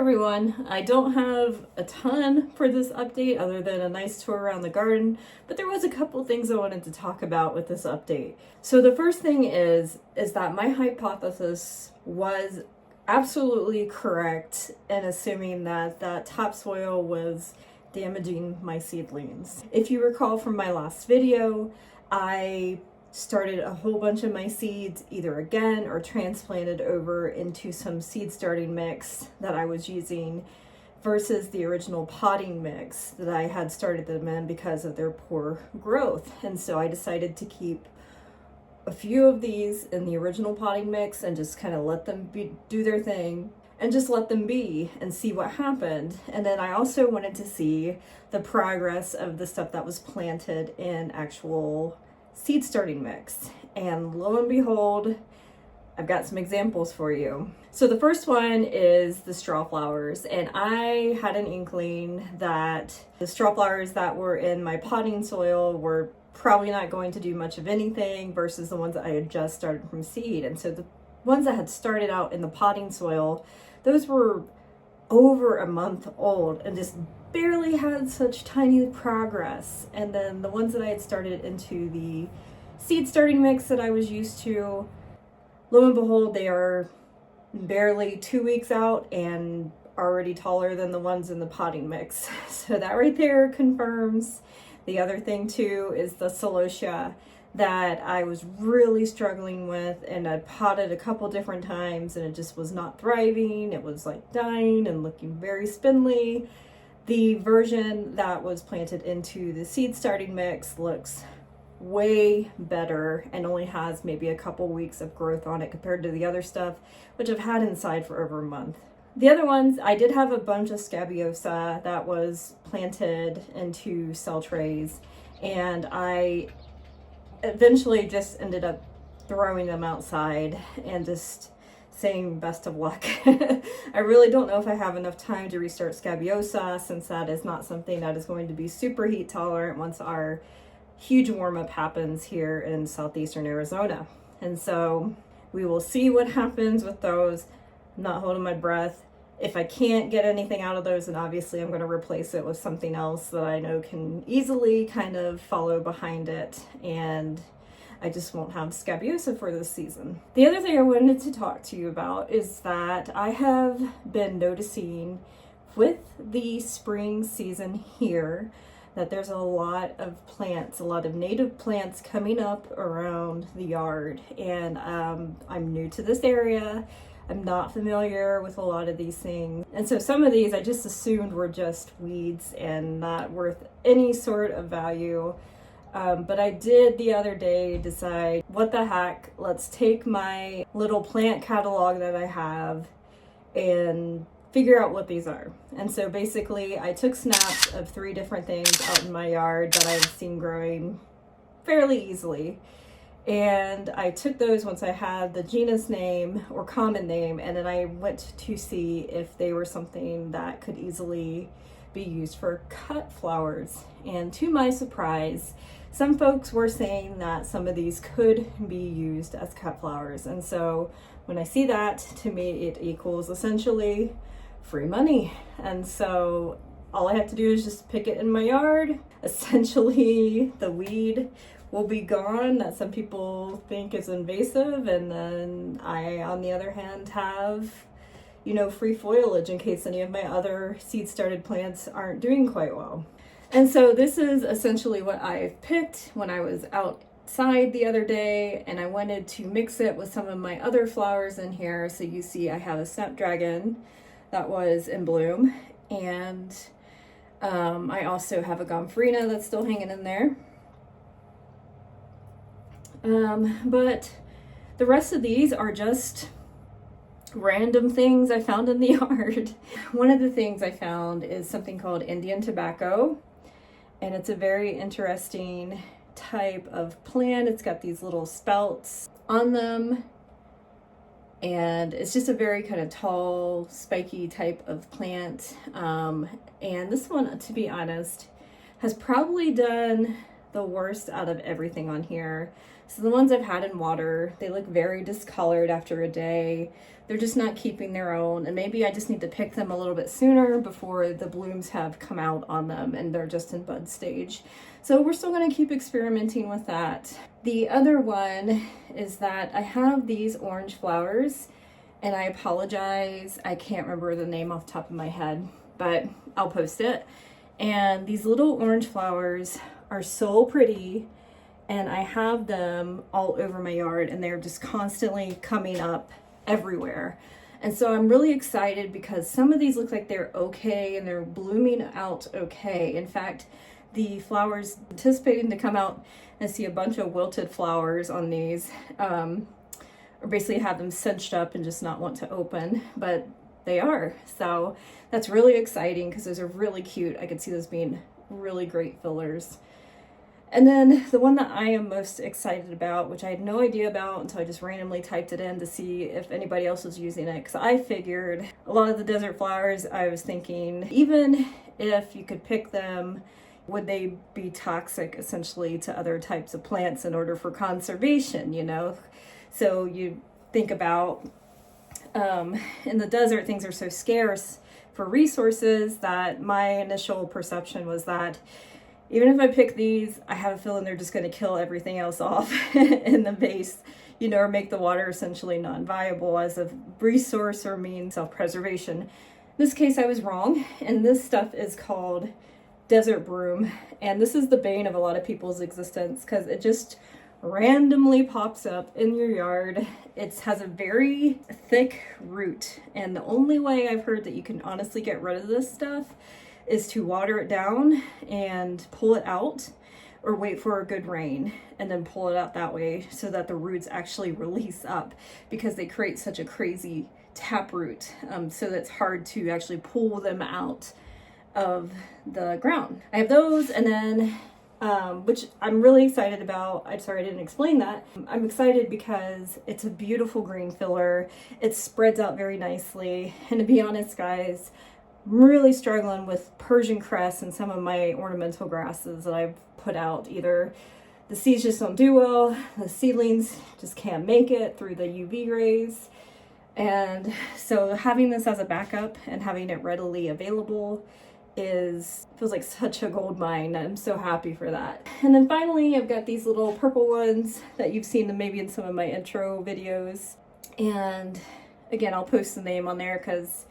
everyone. I don't have a ton for this update other than a nice tour around the garden, but there was a couple things I wanted to talk about with this update. So the first thing is that my hypothesis was absolutely correct in assuming that topsoil was damaging my seedlings. If you recall from my last video, I started a whole bunch of my seeds either again or transplanted over into some seed starting mix that I was using versus the original potting mix that I had started them in because of their poor growth. And so I decided to keep a few of these in the original potting mix and just kind of let them do their thing and just let them be and see what happened. And then I also wanted to see the progress of the stuff that was planted in actual seed starting mix. And lo and behold, I've got some examples for you. So the first one is the straw flowers, and I had an inkling that the straw flowers that were in my potting soil were probably not going to do much of anything versus the ones that I had just started from seed. And so the ones that had started out in the potting soil, those were over a month old and just barely had such tiny progress. And then the ones that I had started into the seed starting mix that I was used to, lo and behold, they are barely 2 weeks out and already taller than the ones in the potting mix. So that right there confirms. The other thing too is the celosia that I was really struggling with, and I'd potted a couple different times and it just was not thriving. It was like dying and looking very spindly. The version that was planted into the seed starting mix looks way better and only has maybe a couple weeks of growth on it compared to the other stuff, which I've had inside for over a month. The other ones, I did have a bunch of scabiosa that was planted into cell trays, and I eventually just ended up throwing them outside and just saying best of luck. I really don't know if I have enough time to restart scabiosa, since that is not something that is going to be super heat tolerant once our huge warm up happens here in southeastern Arizona. And so we will see what happens with those. I'm not holding my breath. If I can't get anything out of those, then obviously I'm going to replace it with something else that I know can easily kind of follow behind it, and I just won't have scabiosa for this season. The other thing I wanted to talk to you about is that I have been noticing with the spring season here that there's a lot of plants, a lot of native plants coming up around the yard. And I'm new to this area. I'm not familiar with a lot of these things. And so some of these I just assumed were just weeds and not worth any sort of value. But I did the other day decide, what the heck, let's take my little plant catalog that I have and figure out what these are. And so basically I took snaps of 3 different things out in my yard that I've seen growing fairly easily. And I took those once I had the genus name or common name, and then I went to see if they were something that could easily be used for cut flowers. And to my surprise, some folks were saying that some of these could be used as cut flowers. And so when I see that, to me it equals essentially free money. And so all I have to do is just pick it in my yard. Essentially the weed will be gone that some people think is invasive, and then I, on the other hand, have, you know, free foliage in case any of my other seed started plants aren't doing quite well. And so this is essentially what I've picked when I was outside the other day, and I wanted to mix it with some of my other flowers in here. So you see I have a snapdragon that was in bloom, and I also have a gomphrena that's still hanging in there. But the rest of these are just random things I found in the yard. One of the things I found is something called Indian tobacco, and it's a very interesting type of plant. It's got these little sprouts on them, and it's just a very kind of tall, spiky type of plant. And this one, to be honest, has probably done the worst out of everything on here. So the ones I've had in water, they look very discolored after a day. They're just not keeping their own, and maybe I just need to pick them a little bit sooner before the blooms have come out on them and they're just in bud stage. So we're still going to keep experimenting with that. The other one is that I have these orange flowers, and I apologize, I can't remember the name off the top of my head, but I'll post it. And these little orange flowers are so pretty, and I have them all over my yard, and they're just constantly coming up everywhere. And so I'm really excited because some of these look like they're okay and they're blooming out okay. In fact, the flowers anticipating to come out and see a bunch of wilted flowers on these, or basically have them cinched up and just not want to open, but they are. So that's really exciting because those are really cute. I could see those being really great fillers. And then the one that I am most excited about, which I had no idea about until I just randomly typed it in to see if anybody else was using it, because I figured a lot of the desert flowers, I was thinking, even if you could pick them, would they be toxic essentially to other types of plants in order for conservation, you know? So you think about in the desert, things are so scarce for resources that my initial perception was that even if I pick these, I have a feeling they're just going to kill everything else off in the base, you know, or make the water essentially non-viable as a resource or means self-preservation. In this case, I was wrong, and this stuff is called desert broom, and this is the bane of a lot of people's existence because it just randomly pops up in your yard. It has a very thick root, and the only way I've heard that you can honestly get rid of this stuff is to water it down and pull it out, or wait for a good rain and then pull it out that way so that the roots actually release up, because they create such a crazy taproot, so that's hard to actually pull them out of the ground. I have those, and then which I'm really excited about. I'm sorry I didn't explain that. I'm excited because it's a beautiful green filler. It spreads out very nicely, and to be honest, guys, I'm really struggling with Persian cress and some of my ornamental grasses that I've put out. Either the seeds just don't do well, the seedlings just can't make it through the UV rays. And so having this as a backup and having it readily available feels like such a gold mine. I'm so happy for that. And then finally, I've got these little purple ones that you've seen maybe in some of my intro videos. And again, I'll post the name on there because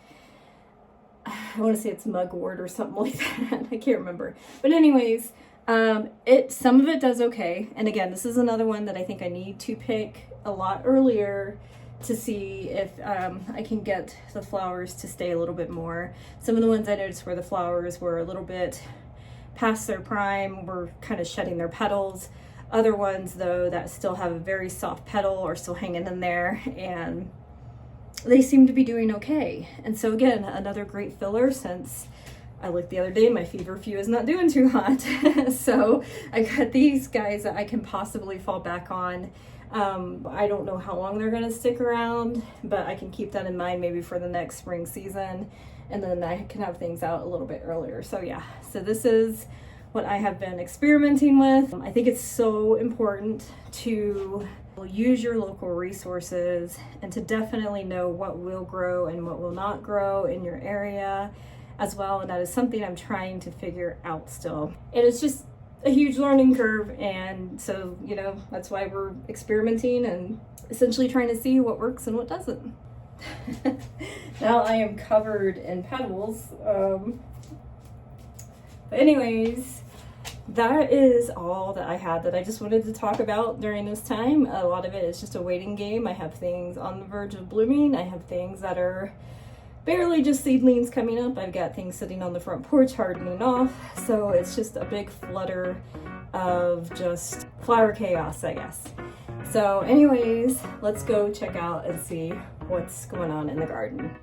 I want to say it's mugwort or something like that. I can't remember. But anyways, some of it does okay. And again, this is another one that I think I need to pick a lot earlier to see if I can get the flowers to stay a little bit more. Some of the ones I noticed where the flowers were a little bit past their prime were kind of shedding their petals. Other ones, though, that still have a very soft petal are still hanging in there, and they seem to be doing okay. And so again, another great filler, since I looked the other day, my feverfew is not doing too hot. So I got these guys that I can possibly fall back on. I don't know how long they're going to stick around, but I can keep that in mind maybe for the next spring season, and then I can have things out a little bit earlier. So yeah, so this is what I have been experimenting with. I think it's so important to use your local resources and to definitely know what will grow and what will not grow in your area as well. And that is something I'm trying to figure out still. And it's just a huge learning curve, and so, you know, that's why we're experimenting and essentially trying to see what works and what doesn't. Now I am covered in petals. But anyways, that is all that I had that I just wanted to talk about during this time. A lot of it is just a waiting game. I have things on the verge of blooming. I have things that are barely just seedlings coming up. I've got things sitting on the front porch hardening off. So it's just a big flutter of just flower chaos, I guess. So anyways, let's go check out and see what's going on in the garden.